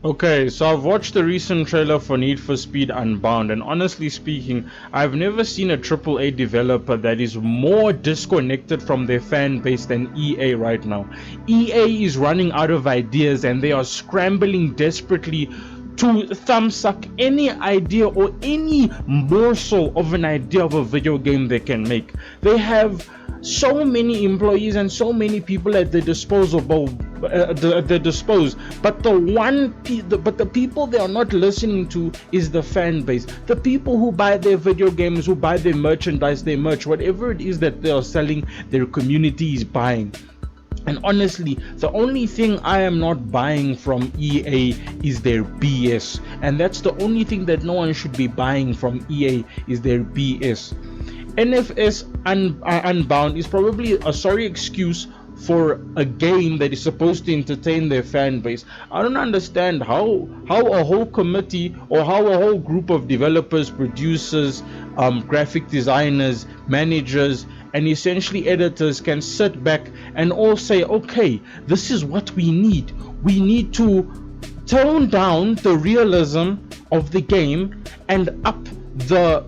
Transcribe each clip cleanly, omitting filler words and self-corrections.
Okay, so I've watched the recent trailer for Need for Speed Unbound, and honestly speaking, I've never seen a AAA developer that is more disconnected from their fan base than EA right now. EA is running out of ideas and they are scrambling desperately to thumbsuck any idea or any morsel of an idea of a video game they can make. They have so many employees and so many people at their disposal, but the people they are not listening to is the fan base, the people who buy their video games, who buy their merchandise, their merch, whatever it is that they are selling, their community is buying. And honestly, the only thing I am not buying from EA is their BS. And that's the only thing that no one should be buying from EA is their BS. NFS Unbound is probably a sorry excuse for a game that is supposed to entertain their fan base. I don't understand how a whole committee or how a whole group of developers, producers, graphic designers, managers, and essentially editors can sit back and all say, okay, this is what we need. We need to tone down the realism of the game and up the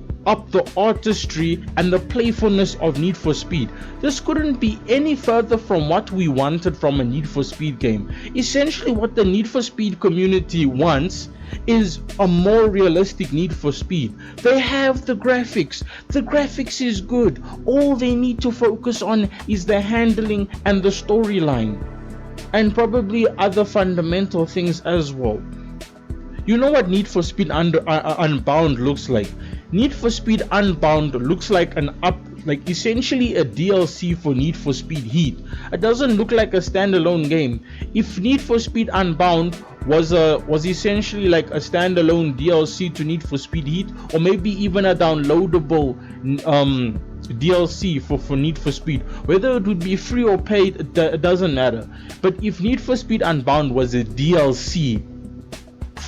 artistry and the playfulness of Need for Speed. This couldn't be any further from what we wanted from a Need for Speed game. Essentially what the Need for Speed community wants is a more realistic Need for Speed. They have the graphics. The graphics is good. All they need to focus on is the handling and the storyline, and probably other fundamental things as well. You know what Need for Speed Unbound looks like? Need for Speed Unbound looks like essentially a DLC for Need for Speed Heat. It doesn't look like a standalone game. If Need for Speed Unbound was essentially like a standalone DLC to Need for Speed Heat, or maybe even a downloadable DLC for Need for Speed, whether it would be free or paid, it doesn't matter. But if Need for Speed Unbound was a DLC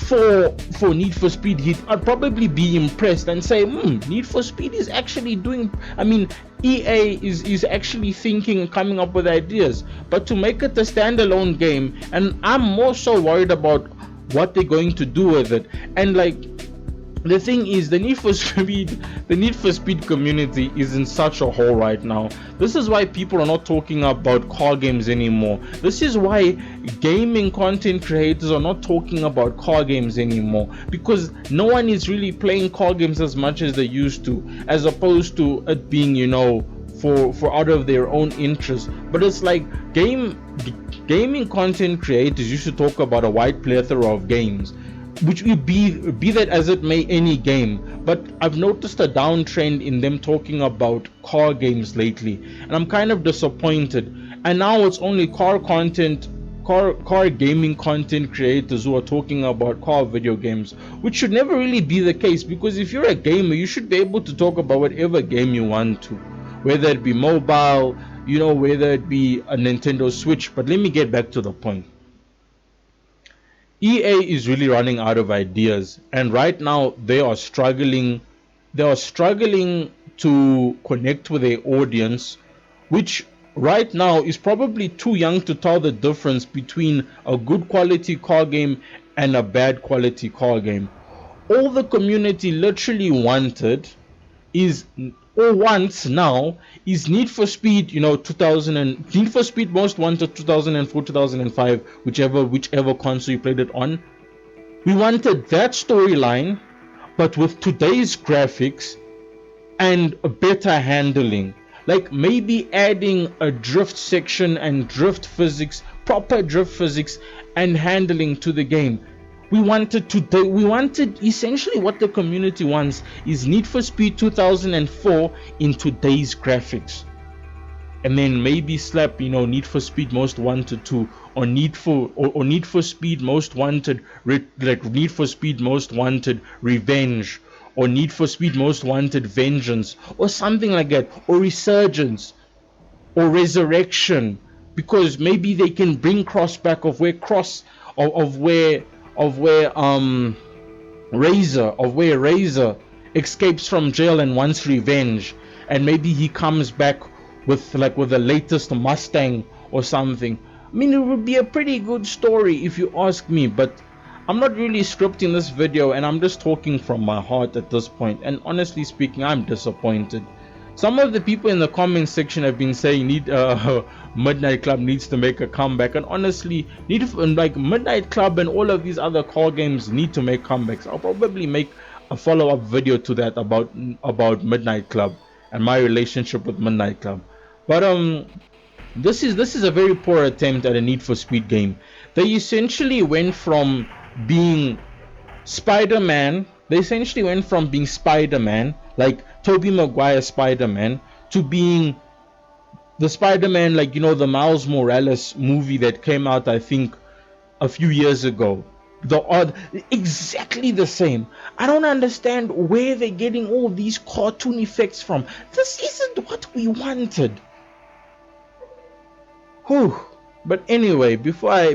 for Need for Speed Heat, I'd probably be impressed and say, Need for Speed is actually doing, EA is actually thinking and coming up with ideas. But to make it a standalone game, and I'm more so worried about what they're going to do with it. And the thing is, the Need for Speed community is in such a hole right now. This is why people are not talking about car games anymore. This is why gaming content creators are not talking about car games anymore, because no one is really playing car games as much as they used to, as opposed to it being, for out of their own interest. But it's like gaming content creators used to talk about a wide plethora of games, which will be that as it may, any game. But I've noticed a downtrend in them talking about car games lately, and I'm kind of disappointed. And now it's only car gaming content creators who are talking about car video games, which should never really be the case, because if you're a gamer, you should be able to talk about whatever game you want to, whether it be mobile, whether it be a Nintendo Switch. But let me get back to the point. EA is really running out of ideas, and right now they are struggling to connect with their audience, which right now is probably too young to tell the difference between a good quality car game and a bad quality car game. All the community literally wanted wants now is Need for Speed, 2000 and Need for Speed Most Wanted 2004, 2005, whichever console you played it on. We wanted that storyline, but with today's graphics and a better handling. Like maybe adding a drift section and proper drift physics and handling to the game. We wanted essentially what the community wants is Need for Speed 2004 in today's graphics, and then maybe slap Need for Speed Most Wanted 2 or Need for Speed Most Wanted Need for Speed Most Wanted Revenge, or Need for Speed Most Wanted Vengeance, or something like that, or Resurgence or Resurrection, because maybe they can bring Crossback of where Razor escapes from jail and wants revenge, and maybe he comes back with the latest Mustang or something. It would be a pretty good story if you ask me, but I'm not really scripting this video, and I'm just talking from my heart at this point. And honestly speaking, I'm disappointed. Some of the people in the comment section have been saying Midnight Club needs to make a comeback, and honestly, like Midnight Club and all of these other car games need to make comebacks. I'll probably make a follow-up video to that about Midnight Club and my relationship with Midnight Club. But this is a very poor attempt at a Need for Speed game. They essentially went from being Spider-Man. They essentially went from being Spider-Man, like Tobey Maguire Spider-Man, to being the Spider-Man, like, you know, the Miles Morales movie that came out, I think, a few years ago. Exactly the same. I don't understand where they're getting all these cartoon effects from. This isn't what we wanted. Whew. But anyway, before I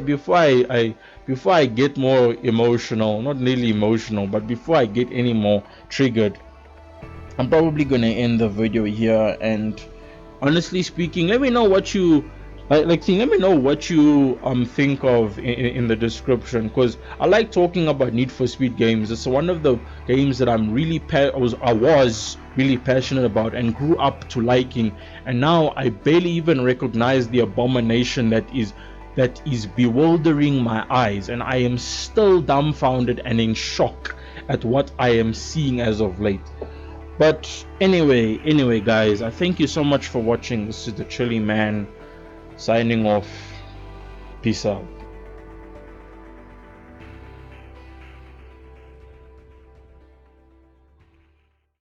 get more emotional, not nearly emotional, but before I get any more triggered, I'm probably gonna end the video here. And honestly speaking, let me know what you let me know what you think of in the description, because I like talking about Need for Speed games. It's one of the games that I'm really I was really passionate about and grew up to liking, and now I barely even recognize the abomination that is bewildering my eyes, and I am still dumbfounded and in shock at what I am seeing as of late. But anyway guys, I thank you so much for watching. This is the Chilly Man signing off. Peace out.